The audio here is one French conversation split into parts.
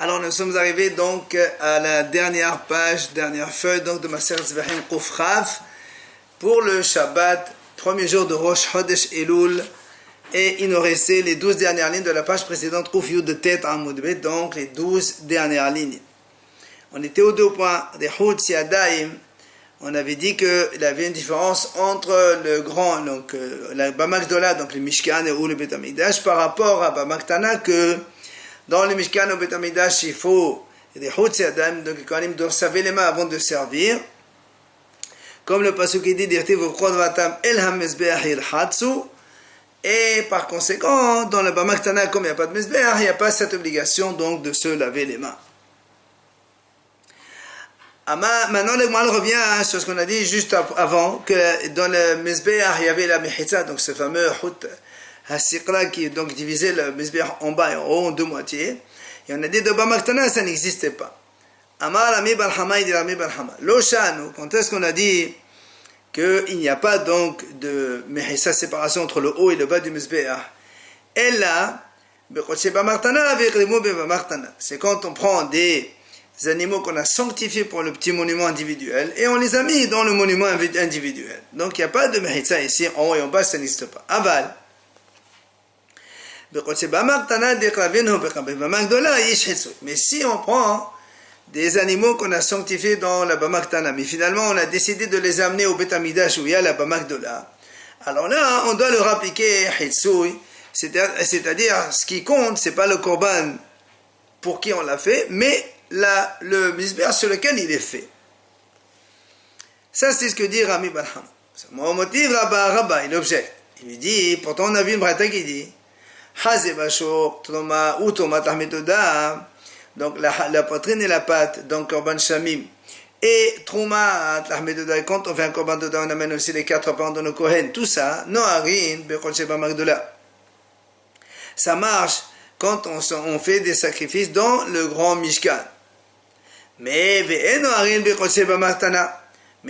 Alors nous sommes arrivés donc à la dernière page, dernière feuille donc de Maser Zvahim Kuf Chav pour le Shabbat, premier jour de Rosh Chodesh Elul, et il nous restait les 12 dernières lignes de la page précédente, Kuf Yud de Tet Amud Bet, donc les 12 dernières lignes. On était aux deux points des Houd Siadaim. On avait dit qu'il y avait une différence entre le grand, donc la Bamakdola, donc le Mishkan ou le Bet Hamikdash, par rapport à Bamaktana, que dans le Mishkan ou le Bet Hamikdash, il faut des Houd Siadaim, donc les Kohanim doivent saver les mains avant de servir. Comme le Pasuk dit, Dirtiv Vatam El HaMezbeach Il Hatsu. Et par conséquent, dans le Bamaktana, comme il n'y a pas de Mezbeach, il n'y a pas cette obligation donc de se laver les mains. Maintenant, le Gmal revient sur ce qu'on a dit juste avant, que dans le Mezbeach, il y avait la Mechitza, donc ce fameux Hout Hasikra qui donc divisait le Mezbeach en bas et en haut en deux moitiés. Et on a dit de Bamaktana, ça n'existait pas. Amar Rami Balhama, il dit Rami Balhama. L'Oshanu, quand est-ce qu'on a dit qu'il n'y a pas donc de Mechitza, séparation entre le haut et le bas du Mezbeach? Et là, c'est quand on prend des animaux qu'on a sanctifiés pour le petit monument individuel et on les a mis dans le monument individuel. Donc il n'y a pas de mechitza ici, en haut et en bas, ça n'existe pas. Aval. Mais si on prend des animaux qu'on a sanctifiés dans la Bamaktana, mais finalement on a décidé de les amener au Bet Hamidash où il y a la Bamakdola, alors là on doit leur appliquer Hitsui, c'est-à-dire ce qui compte, c'est pas le korban pour qui on l'a fait, mais le misbéach sur lequel il est fait. Ça, c'est ce que dit Rami Balham. Mon motif, Rabba, il objecte. Il lui dit, pourtant on a vu une braïta qui dit, Hazebashor, Troma, ou Toma Tahmetoda, donc la poitrine et la patte, donc Korban Shamim, et Troma Tahmetoda, quand on fait un Korban Toda, on amène aussi les 4 parents de nos Kohen, tout ça, Noarin, Bechol Sheba Magdola. Ça marche quand on fait des sacrifices dans le grand Mishkan. Mais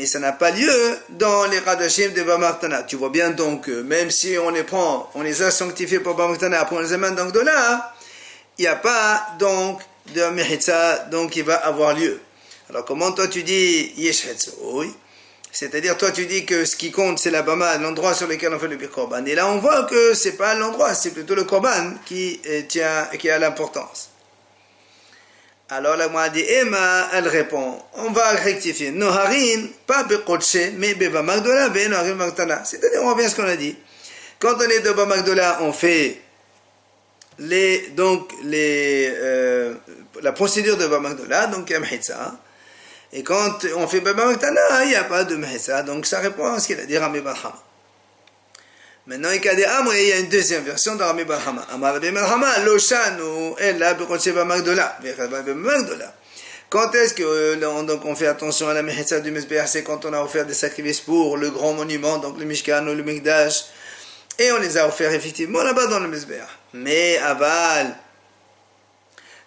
ça n'a pas lieu dans les Radashim de Bamaktana. Tu vois bien donc, même si on les prend, on les a sanctifiés pour Bamaktana, après on les amène donc de là, il n'y a pas donc de Mechitza donc qui va avoir lieu. Alors comment toi tu dis Yeshetzoui? C'est-à-dire toi tu dis que ce qui compte c'est la Bama, l'endroit sur lequel on fait le Korban. Et là on voit que c'est pas l'endroit, c'est plutôt le Korban qui a l'importance. Alors la Moadi Emma, elle répond, on va rectifier. Noharin, pas Bekotshe, mais Beba Magdola, Noharin Magdala. C'est-à-dire, on revient à ce qu'on a dit. Quand on est de Beba Magdola, on fait la procédure de Beba Magdola, donc il y a Mechitza. Et quand on fait Beba Magdala, il n'y a pas de Mechitza. Donc ça répond à ce qu'il a dit Rami Balhama. Maintenant, il y a une deuxième version de Rami Balhama. Amar Rami Balhama, Loshanu, Ella, Bekotshe Magdola. Quand est-ce que donc on fait attention à la Mechitza du Mezbeach? C'est quand on a offert des sacrifices pour le grand monument, donc le Mishkan ou le Mikdash. Et on les a offerts effectivement là-bas dans le Mezbeach. Mais Aval,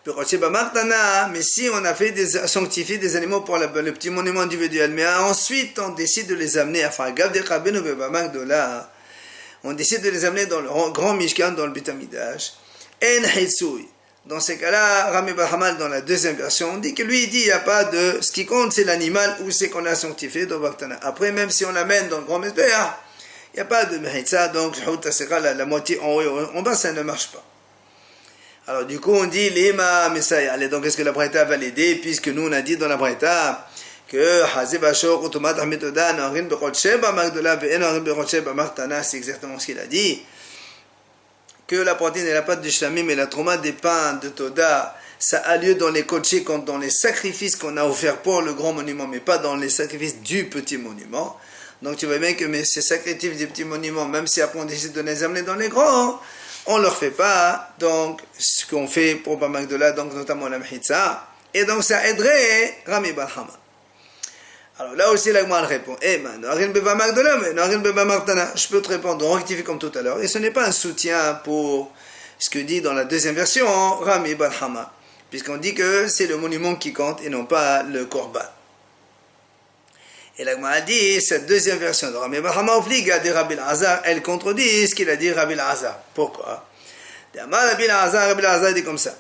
mais si on a fait sanctifier des animaux pour le petit monument individuel, mais ensuite on décide de les amener à Fagav de Rabbeinu Beba Magdola, on décide de les amener dans le grand Mishkan, dans le Bet Hamidash. En Hitsui. Dans ces cas-là, Rami Balhamal, dans la deuxième version, on dit que lui, il dit, il n'y a pas de... Ce qui compte, c'est l'animal ou c'est qu'on a sanctifié dans Baktana. Après, même si on l'amène dans le grand Mizbeach, il n'y a pas de Mechitza, donc la moitié en haut et en bas, ça ne marche pas. Alors, du coup, on dit, Lema Messiah. Allez, donc, est-ce que la Braïta va l'aider, puisque nous, on a dit dans la Braïta que Hazebashor, Otomat Ahmetoda, Noharin Bechol Sheba Magdola, Noharin Bechol Sheba Maktana, c'est exactement ce qu'il a dit. Que la poitrine et la patte du Shlamim et la trauma des pains de Toda, ça a lieu dans les kochis, dans les sacrifices qu'on a offerts pour le grand monument, mais pas dans les sacrifices du petit monument. Donc tu vois bien que ces sacrifices du petit monument, même si après on décide de les amener dans les grands, on ne leur fait pas donc ce qu'on fait pour Bamagdola, donc notamment la Mechitza. Et donc ça aiderait Rami Balhama. Alors là aussi, la Gemara répond, je peux te répondre, on rectifie comme tout à l'heure. Et ce n'est pas un soutien pour ce que dit dans la deuxième version Rami Balhama, puisqu'on dit que c'est le monument qui compte et non pas le Korban. Et la Gemara dit, cette deuxième version de Rami Balhama obliga de Rabbi Elazar, elle contredit ce qu'il a dit Rabbi Elazar. Pourquoi? Rabbi Elazar dit comme ça.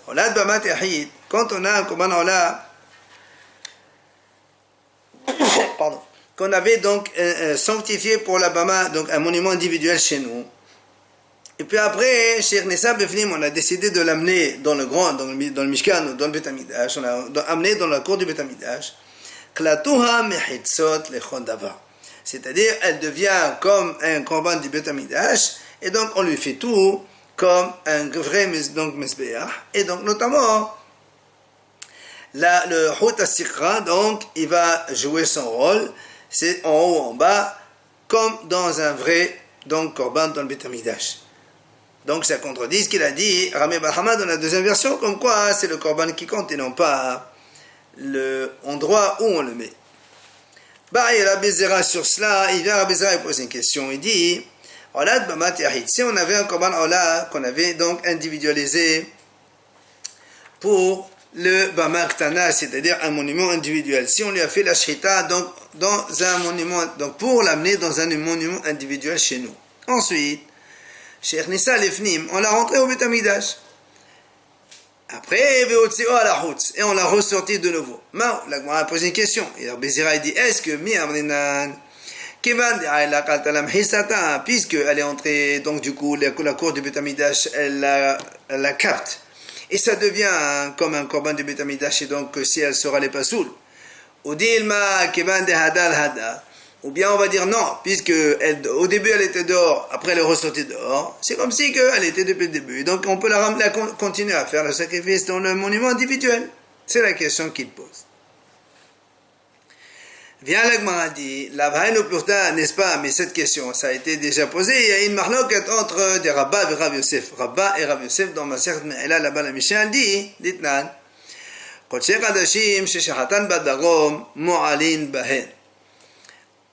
Quand on a un korban ola, pardon, qu'on avait donc sanctifié pour la bama, donc un monument individuel chez nous. Et puis après, Cheikh Nissa Befnim, on a décidé de l'amener dans le grand, dans le Mishkan, dans le Bet Amidash, on l'a amené dans la cour du Bet Amidash. Klatuha mehitzot lechon davar. C'est-à-dire, elle devient comme un korban du Bet Amidash, et donc on lui fait tout comme un vrai mesbéach. Et donc notamment, là, le Hout Asikra, donc, il va jouer son rôle, c'est en haut, en bas, comme dans un vrai donc korban dans le Bet Amidash. Donc ça contredit ce qu'il a dit Rami Bahama dans la deuxième version, comme quoi c'est le korban qui compte et non pas l'endroit où on le met. Bah, et Rabbi Zera sur cela, il vient Rabbi Zera et pose une question, il dit si on avait un korban ola qu'on avait donc individualisé pour le Bama Ktana, c'est-à-dire un monument individuel, si on lui a fait la shrita donc dans un monument, donc pour l'amener dans un monument individuel chez nous. Ensuite, Cheikh Nissa Lefnim, on l'a rentré au Bet Amidash. Après, et on l'a ressorti de nouveau. Mao, la Gemara a posé une question. Et alors Bézira dit, est-ce que puisque elle est entrée, donc du coup, la cour du Bet Amidash, elle la capte. Et ça devient comme un korban du Bet Amidash, et donc si elle sera les pasoul. Ou dilma kivan de hadal hada. Ou bien on va dire non, puisque au début elle était dehors, après elle est ressortie dehors. C'est comme si elle était depuis le début. Donc on peut la continuer à faire le sacrifice dans le monument individuel. C'est la question qu'il pose. Vient la Gemara dit, la Vhaïno Purta, n'est-ce pas, mais cette question, ça a été déjà posé. Il y a une marloquette entre des Rabba et Rav Yosef. Rabba et Rav Yosef, dans ma Masechet Me'ila, là-bas la Mishnah dit, dites-nan, Kodesh Kadashim, Sheshachatan Badarom, Mo'alin Bahen.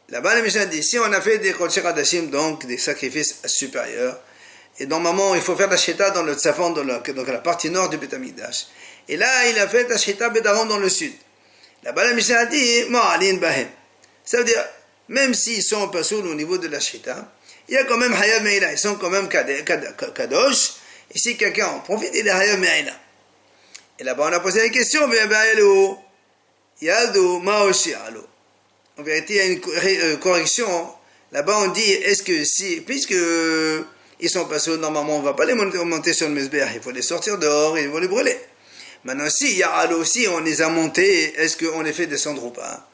Là-bas, la Mishnah dit, si on a fait des Kodesh Kadashim, donc des sacrifices supérieurs, et normalement, il faut faire la Sheta dans le Tzafon, donc la partie nord du Bet Amidash. Et là, il a fait la Sheta Bedaron dans le sud. Là-bas, la Mishnah dit, Ma'alin Bahem. Ça veut dire, même s'ils sont pas sous au niveau de la Sheta, il y a quand même Hayab Me'ila, ils sont quand même Kadosh, et si quelqu'un en profite, il est Hayab Me'ila. Et là-bas, on a posé la question, Yaldo Ma'oshi Alo. En vérité, il y a une correction. Là-bas, on dit, est-ce que si, puisque ils sont pas sous, normalement, on ne va pas les monter sur le Mesbéach, il faut les sortir dehors et il faut les brûler. Maintenant, si Ya'alo aussi, on les a montés, est-ce qu'on les fait descendre ou pas?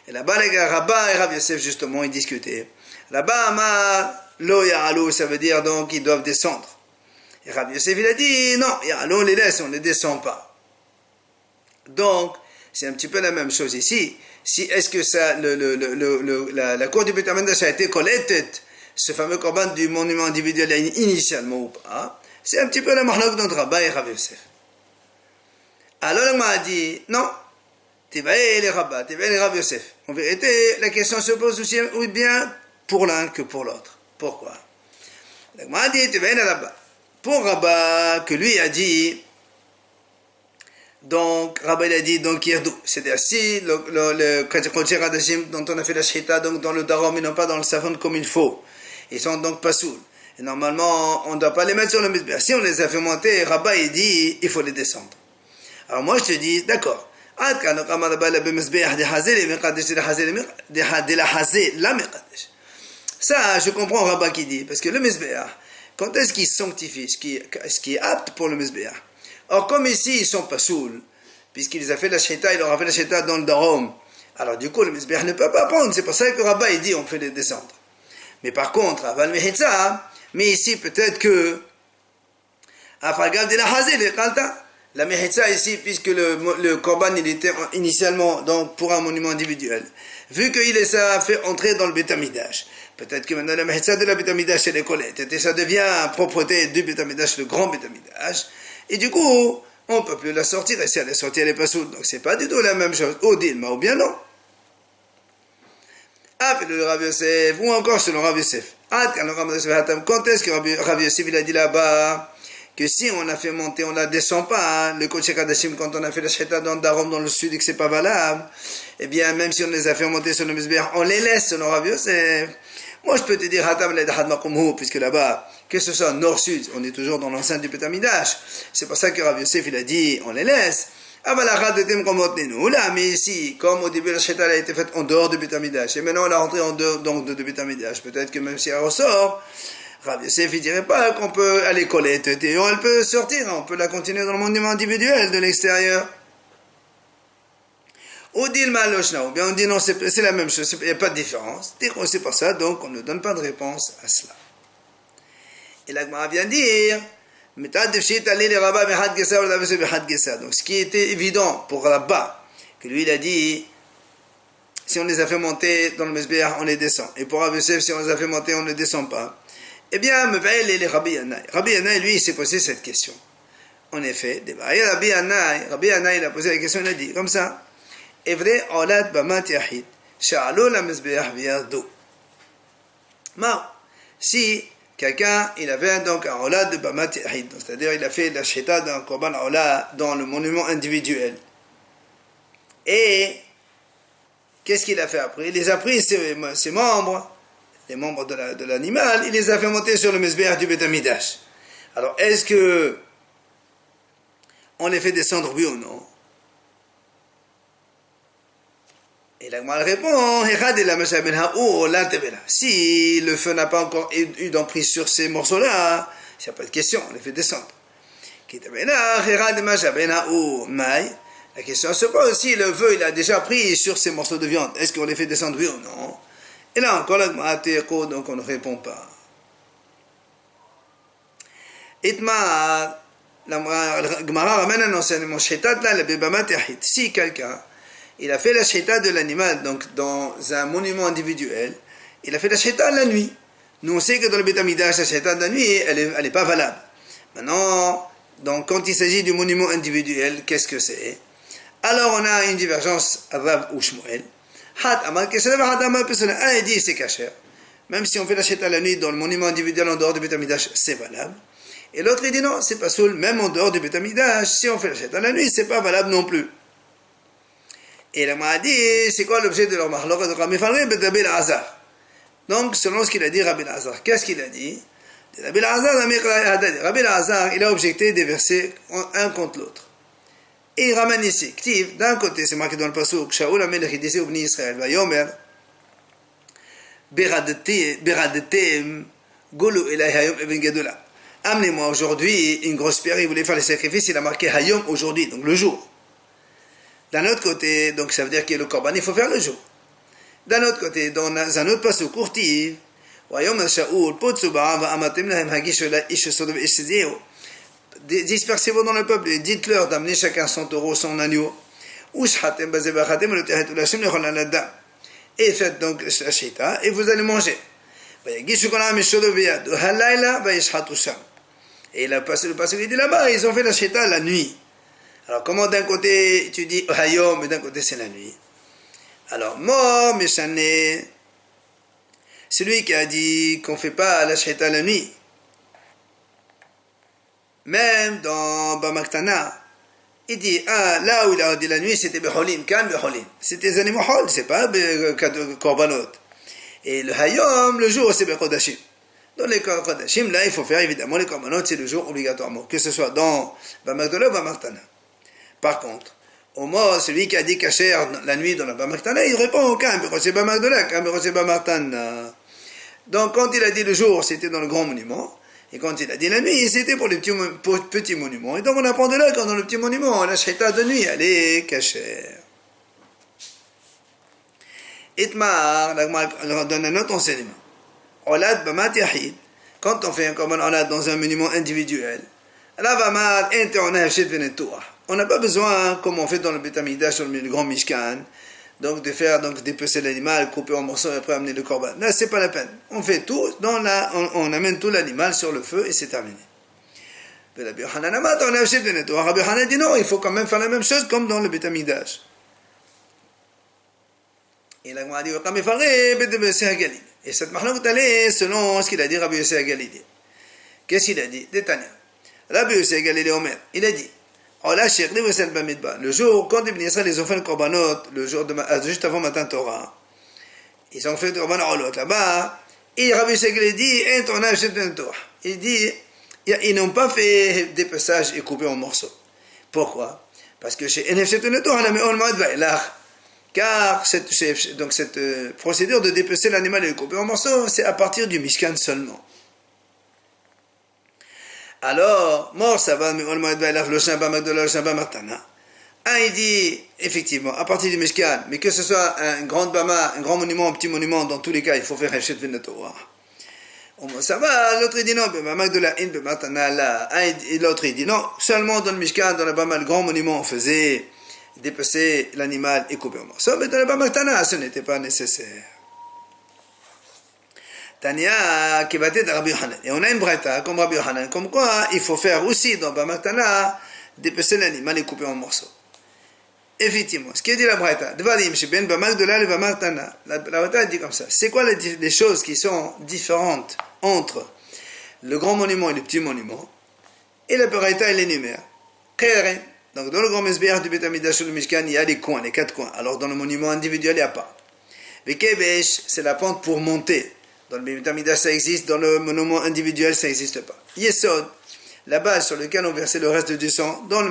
Et là-bas, les gars, Rabba et Rav Yosef, justement, ils discutaient. Là-bas, lo Ya'alo, ça veut dire donc ils doivent descendre. Et Rav Yosef, il a dit, non, Ya'alo, on les laisse, on ne les descend pas. Donc, c'est un petit peu la même chose ici. Si est-ce que ça, la cour du Bet Amidash a été collectée, ce fameux korban du monument individuel initialement ou pas, c'est un petit peu la marloque d'entre Rabba et Rav Yosef. Alors on m'a dit, non, Tibaï les Rabba, Tibaï les Rav Yosef. En vérité, la question se pose aussi bien pour l'un que pour l'autre. Pourquoi? On m'a dit, Tibaï les Rabba. Pour Rabba, que lui a dit, donc, Rabba il a dit, donc, Yerdou. C'est-à-dire, si le Kodesh Kadashim dont on a fait la Shita, donc dans le Darom, ils n'ont pas dans le Safon comme il faut. Ils sont donc pas soul. Et normalement, on ne doit pas les mettre sur le Mizbeach. Si on les a fait monter, Rabba il dit, il faut les descendre. Alors moi je te dis, d'accord. Ça, je comprends Rabba qui dit, parce que le Mizbeach, quand est-ce qu'il sanctifie, ce qui est apte pour le Mizbeach? Or, comme ici, ils sont pas saouls, puisqu'ils ont fait la Sheta, il aura fait la Sheta dans le Darom. Alors du coup, le Mizbeach ne peut pas prendre. C'est pour ça que Rabba il dit, on fait les descendre. Mais par contre, Rabba le Mehitza, mais ici, peut-être que Afragab de la Hazé, le Kalta. La Mehitza ici, puisque le Korban il était initialement donc pour un monument individuel, vu qu'il les a fait entrer dans le Bet Amidash, peut-être que maintenant la Mehitza de la Bet Amidash elle est collectée, et ça devient propreté du Bet Amidash, le grand Bet Amidash, et du coup, on ne peut plus la sortir, et si elle est sortie, elle n'est pas sourde, donc c'est pas du tout la même chose, au Dilma, ou bien non. Appelez le Rav Yosef, ou encore selon Rav Yosef. Quand est-ce que Rav Yosef il a dit là-bas que si on a fait monter, on ne la descend pas, hein, le Kodesh Kadashim, quand on a fait la Sheta dans Darom, dans le sud, et que c'est pas valable, eh bien, même si on les a fait monter sur le Mizbeach, on les laisse selon Rav Yosef. Moi, je peux te dire, puisque là-bas, que ce soit nord-sud, on est toujours dans l'enceinte du Beth Amidash. C'est pour ça que Rav Yosef, il a dit, on les laisse. Mais ici, comme au début la Sheta a été faite en dehors du Beth Amidash, et maintenant on est rentré en dehors donc, de Beth Amidash, peut-être que même si elle ressort, Rav Yosef, il dirait pas qu'on peut aller coller, elle peut sortir, on peut la continuer dans le monument individuel de l'extérieur. Ou dit ou bien on dit non, c'est la même chose, il n'y a pas de différence. C'est pas ça, donc on ne donne pas de réponse à cela. Et la Gemara vient dire, donc ce qui était évident pour Rabba, que lui il a dit, si on les a fait monter dans le Mesbéach, on les descend. Et pour Rav Yosef, si on les a fait monter, on ne les descend pas. Eh bien, les Rabbi Yannai. Rabbi Yannai, lui, il s'est posé cette question. En effet, Rabbi Yannai, il a posé la question, il a dit, comme ça, Evre Olad Bamat Yahid, Sha'alo la Mesbéach Viyardo. Si quelqu'un, il avait donc un Olad de Bamat Yahid, c'est-à-dire il a fait la Sheta d'un Korban Olad dans le monument individuel. Et qu'est-ce qu'il a fait après? Il les a pris, ses membres, les membres de l'animal, il les a fait monter sur le Mesbéach du Beth Amidash. Alors, est-ce que on les fait descendre, oui ou non? Et la Gemara répond, si le feu n'a pas encore eu d'emprise sur ces morceaux-là, il n'y a pas de question, on les fait descendre. La question se pose, si le feu il a déjà pris sur ces morceaux de viande, est-ce qu'on les fait descendre, oui ou non? Et là encore, la Gemara donc on ne répond pas. Itma, la Gemara ramène un enseignement, si quelqu'un il a fait la sheta de l'animal donc dans un monument individuel, il a fait la sheta la nuit. Nous on sait que dans le Beth Amidash, la sheta de la nuit, elle n'est pas valable. Maintenant, donc quand il s'agit du monument individuel, qu'est-ce que c'est? Alors on a une divergence à Rav ou Shmuel. Un dit c'est kasher. Même si on fait la sheta la nuit dans le monument individuel en dehors du Beth Amidash, c'est valable. Et l'autre il dit non, c'est pas soul, même en dehors du Beth Amidash, si on fait la sheta la nuit, c'est pas valable non plus. Et la m'a dit, c'est quoi l'objet de leur mahloka de Rabbi Elazar? Donc, selon ce qu'il a dit Rabbi Elazar, qu'est-ce qu'il a dit? Rabbi Elazar, il a objecté des versets un contre l'autre. Et il ramène ici, Ktiv, d'un côté, c'est marqué dans le pasuk, Shaoul Amelech, il disait au Bni Israël, Vayomer, Beradetem, Golu Elay Hayom Eben Gedola. Amenez-moi aujourd'hui une grosse pierre, il voulait faire les sacrifices, il a marqué Hayom aujourd'hui, donc le jour. D'un autre côté, donc ça veut dire que le korban, il faut faire le jour. D'un autre côté, dans un autre passage courtif, dispersez-vous dans le peuple et dites-leur d'amener chacun son taureau, son agneau. Et faites donc la shita et vous allez manger. Et le passage il dit là-bas, ils ont fait la shita la nuit. Alors, comment d'un côté tu dis Hayom, mais d'un côté c'est la nuit? Alors, Mor Meshane, celui qui a dit qu'on ne fait pas la sheta la nuit, même dans Bamaktana, il dit, là où il a dit la nuit, c'était Beholim, Kan Beholim. C'était des animaux hol, c'est pas Korbanot. Et le Hayom, le jour, c'est Bekodashim. Dans les Kodashim, là, il faut faire évidemment les Korbanot, c'est le jour obligatoirement, que ce soit dans Bamakdala ou Bamaktana. Par contre, au mot, celui qui a dit kasher la nuit dans la Bamaktana, il répond aucun, c'est Bamakdala, c'est Bamaktana. Donc, quand il a dit le jour, c'était dans le grand monument, et quand il a dit la nuit, c'était pour les petits monuments. Et donc, on apprend de là, quand dans le petit monument, la sheta de nuit, elle est kasher. Itmar, on donne un autre enseignement. Olad Bamat Yahid, quand on fait un korban olad dans un monument individuel, là, Bamat, on n'a pas besoin, comme on fait dans le Beth Amidash, dans le grand Mishkan, donc de faire dépecer l'animal, couper en morceaux et après amener le korban. Là, c'est pas la peine. On fait tout, on amène tout l'animal sur le feu et c'est terminé. Rabbi Yochanan dit non, il faut quand même faire la même chose comme dans le Beth Amidash. Et la Gemara dit, et cette mahlok allait selon ce qu'il a dit Rabbi Yossi HaGalili. Qu'est-ce qu'il a dit? Détania. Rabbi Yossi HaGalili Omer, il a dit, le jour, quand les Bnei Israël, ils ont fait le korbanot, le jour juste avant matin Torah, ils ont fait le korban olot là-bas, Et Rabbi Shegel dit, il dit, ils n'ont pas fait dépeçage et coupé en morceaux. Pourquoi? Parce que chez car cette procédure de dépecer l'animal et de couper en morceaux, c'est à partir du Mishkan seulement. Alors, mort ça va, mais le Shabbat Magdola, le Shabbat Matana. Il dit, effectivement, à partir du Mishkan, mais que ce soit un grand bama, un grand monument, un petit monument, dans tous les cas, il faut faire Hefshet Venatorah. Ça va, l'autre il dit non, Magdola, in Matana, là. Et l'autre il dit non, seulement dans le Mishkan, dans le bama, le grand monument, on faisait dépecer l'animal et couper en morceaux, mais dans le bama Matana, ce n'était pas nécessaire. Tania qui battait de Rabbi Yohanan. Et on a une braïta comme Rabbi Yohanan, comme quoi il faut faire aussi dans Bama Matana dépecer l'animal et couper en morceaux. Effectivement, ce qui dit la braïta, la braïta dit comme ça. C'est quoi les choses qui sont différentes entre le grand monument et le petit monument? Et la braïta elle énumère. Donc dans le grand mesbéach du Beth Amidash ou le Mishkan, il y a les coins, les 4 coins. Alors dans le monument individuel, il n'y a pas. Le kebesh, c'est la pente pour monter. Dans le Beth Amidash, ça existe. Dans le monument individuel, ça n'existe pas. Yesod, la base sur laquelle on versait le reste du sang. Dans le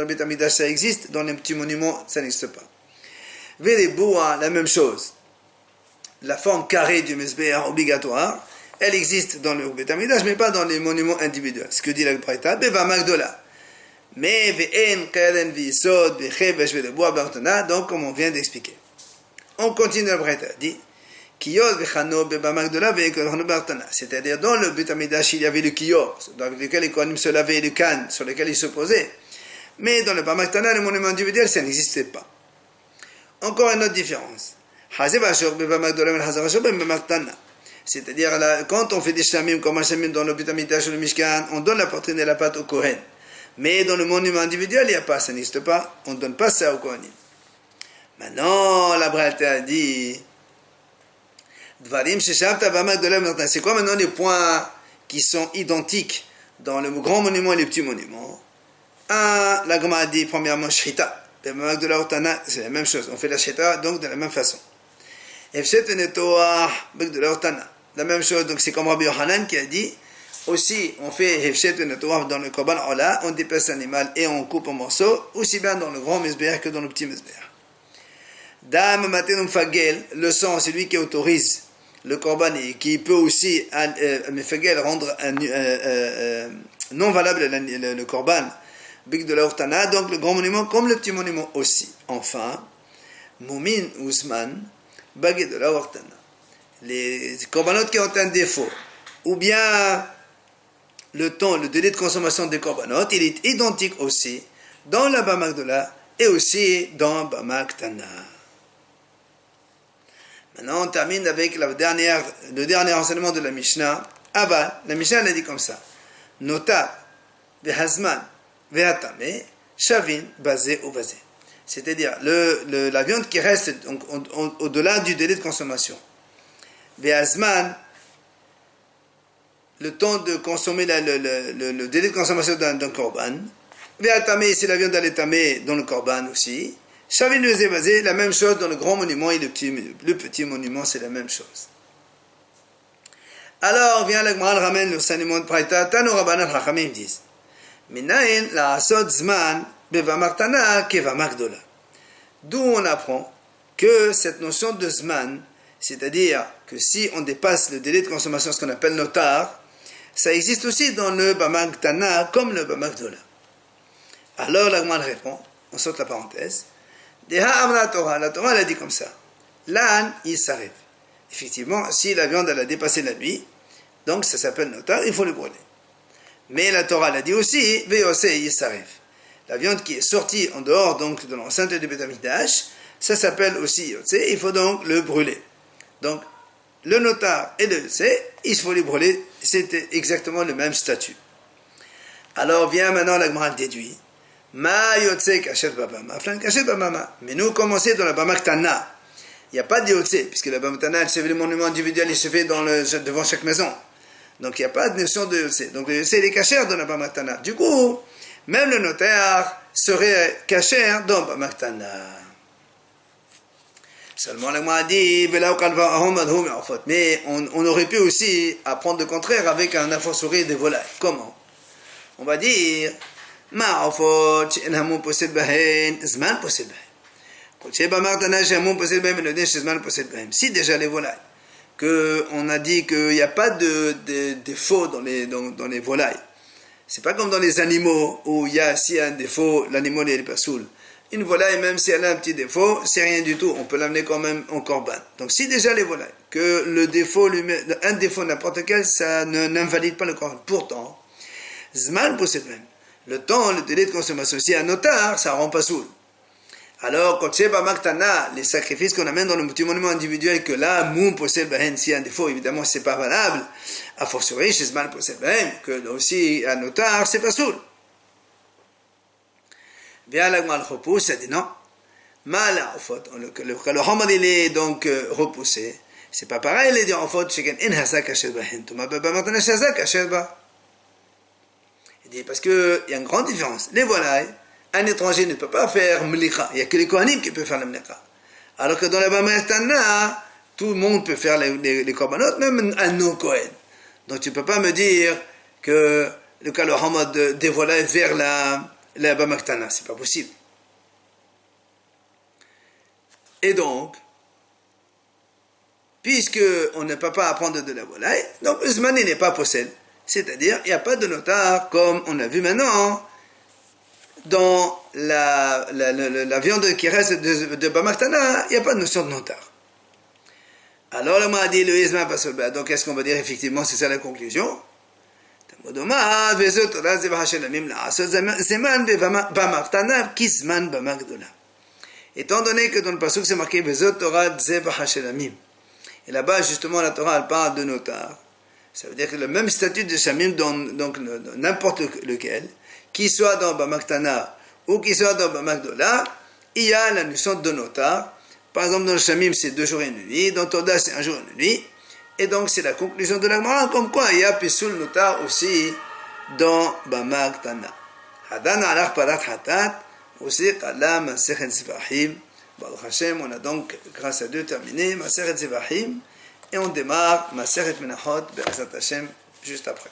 Beth Amidash, ça existe. Dans les petits monuments, ça n'existe pas. Véléboua, la même chose. La forme carrée du Mesbéach obligatoire, elle existe dans le Beth Amidash, mais pas dans les monuments individuels. Ce que dit la Braïta, Beva Magdola. Mais Ve'en, Karen, V'Yesod, Ve'chevesh, Véléboua, Bartana, donc comme on vient d'expliquer. On continue la Braïta, dit c'est-à-dire dans le Beth Amidash il y avait le kiyor avec lequel les Kohanim se lavaient, le can sur lequel ils se posaient, mais dans le Bama Ktana, le monument individuel, ça n'existait pas. Encore une autre différence, c'est-à-dire là, quand on fait des shamim comme un shamim dans le Beth Amidash ou le Mishkan, on donne la poitrine et la pâte au Kohen, mais dans le monument individuel il n'y a pas, ça n'existe pas, on ne donne pas ça au Kohanim. Maintenant la Braïta a dit c'est quoi maintenant les points qui sont identiques dans le grand monument et les petits monuments? La Gemara a dit premièrement Shrita, c'est la même chose, on fait la Shrita donc de la même façon. La même chose, donc c'est comme Rabbi Yohanan qui a dit aussi on fait Hefshet Venetoah dans le Korban Ola, on dépèce l'animal et on coupe en morceaux, aussi bien dans le grand Mesbéach que dans le petit Mesbéach. Dam Matenum Fagel, le sang c'est lui qui autorise le korban et qui peut aussi rendre non valable le korban big de la Hortana, donc le grand monument comme le petit monument aussi. Enfin, Moumin Ousman baguette de la Hortana, les korbanotes qui ont un défaut ou bien le délai de consommation des korbanotes, il est identique aussi dans la Bama Gdola et aussi dans Bama Ktana. Maintenant, on termine avec le dernier enseignement de la Mishnah. La Mishnah elle a dit comme ça. Nota, vehazman, vehatame, shavin, basé ou basé. C'est-à-dire la viande qui reste au-delà du délai de consommation. Vehazman, le temps de consommer le délai de consommation d'un korban. Vehatame, c'est la viande à l'étamé dans le korban aussi. Shavin basé, la même chose dans le grand monument et le petit monument, c'est la même chose. Alors vient la Gemara ramène le enseignement de Braïta, Tanu Rabbanan Chachamim disent Minayin la asod zman bevamartana kevamagdola. D'où on apprend que cette notion de zman, c'est-à-dire que si on dépasse le délai de consommation, ce qu'on appelle notar, ça existe aussi dans le bamagtana comme le bamagdola. Alors la Gemara répond, on saute la parenthèse. La Torah elle a dit comme ça. L'âne, il s'arrête. Effectivement, si la viande elle a dépassé la nuit, donc ça s'appelle notar, il faut le brûler. Mais la Torah elle a dit aussi, Veose, il s'arrête. La viande qui est sortie en dehors donc de l'enceinte du Beth Amidash, ça s'appelle aussi Yotse, il faut donc le brûler. Donc, le notar et le Yotse, il faut les brûler, c'est exactement le même statut. Alors vient maintenant la Gemara déduit. Ma yotse kachet babama, flan kachet babama. Mais nous commençons dans la Bama Ktana. Il n'y a pas de yotse, puisque la Bama Ktana, elle se fait le monument individuel, il se fait devant chaque maison. Donc il n'y a pas de notion de yotse. Donc le yotse, il est caché dans la Bama Ktana. Du coup, même le notaire serait caché dans la Bama Ktana. Seulement la a dit, mais on aurait pu aussi apprendre le contraire avec un aforcerie des volailles. Comment? On va dire, si déjà les volailles, on a dit qu'il n'y a pas de défaut dans les volailles, c'est pas comme dans les animaux où il y a si un défaut, l'animal n'est pas saoul. Une volaille, même si elle a un petit défaut, c'est rien du tout, on peut l'amener quand même en corban. Donc si déjà les volailles, que le défaut, un défaut n'importe quel, ça n'invalide pas le corban. Pourtant, Zman possède même. Le temps, le délai de consommation, si un notar, ça rend pas soul. Alors, quand c'est Bamaktana, les sacrifices qu'on amène dans le petit monument individuel, que là, Moum possède Bahen, si un défaut, évidemment, c'est pas valable. A fortiori, chez Zman possède Bahen, que aussi un notar, c'est pas soul. Bien là, le repousse, ça dit non. Mal en faute. Le Hamad, il est donc repoussé. C'est pas pareil, il est dit en faute, chez Gen, in Hazak Hachet Bahen. Tu m'as pas maintenant Hazak Hachet Bahen. Il dit parce qu'il y a une grande différence. Les volailles, un étranger ne peut pas faire mlika. Il n'y a que les kohanim qui peuvent faire la mlika. Alors que dans la Bamatana, tout le monde peut faire les korbanot, même un non-kohen. Donc tu ne peux pas me dire que le cas le hamad des volailles vers la Bamatana. C'est pas possible. Et donc, puisque on ne peut pas apprendre de la volaille, donc le zman n'est pas possède. C'est-à-dire, il n'y a pas de notar, comme on a vu maintenant, dans la viande qui reste de Bamaktana, il n'y a pas de notion de notar. Alors, le m'a dit le Isma Basolba. Donc, qu'est-ce qu'on va dire? Effectivement, c'est ça la conclusion. Étant donné que dans le pasuk c'est marqué Vezot Torah Zebah Hashelamim. Et là-bas, justement, la Torah, elle parle de notar. Ça veut dire que le même statut de Shamim, donc n'importe lequel, qu'il soit dans Bamaktana ou qu'il soit dans Bamakdola, il y a la notion de notar. Par exemple, dans le Shamim, c'est 2 jours et 1 nuit, dans Toda, c'est 1 jour et 1 nuit. Et donc, c'est la conclusion de la Gemara, comme quoi il y a Pisul notar aussi dans Bamaktana. Hadan alach parat hatat, aussi Kala Masechet Zivahim. Baruch Hashem, on a donc, grâce à Dieu, terminé Masechet Zivahim. Et on démarre Masechet Menachot, Be'ezrat Hashem, juste après.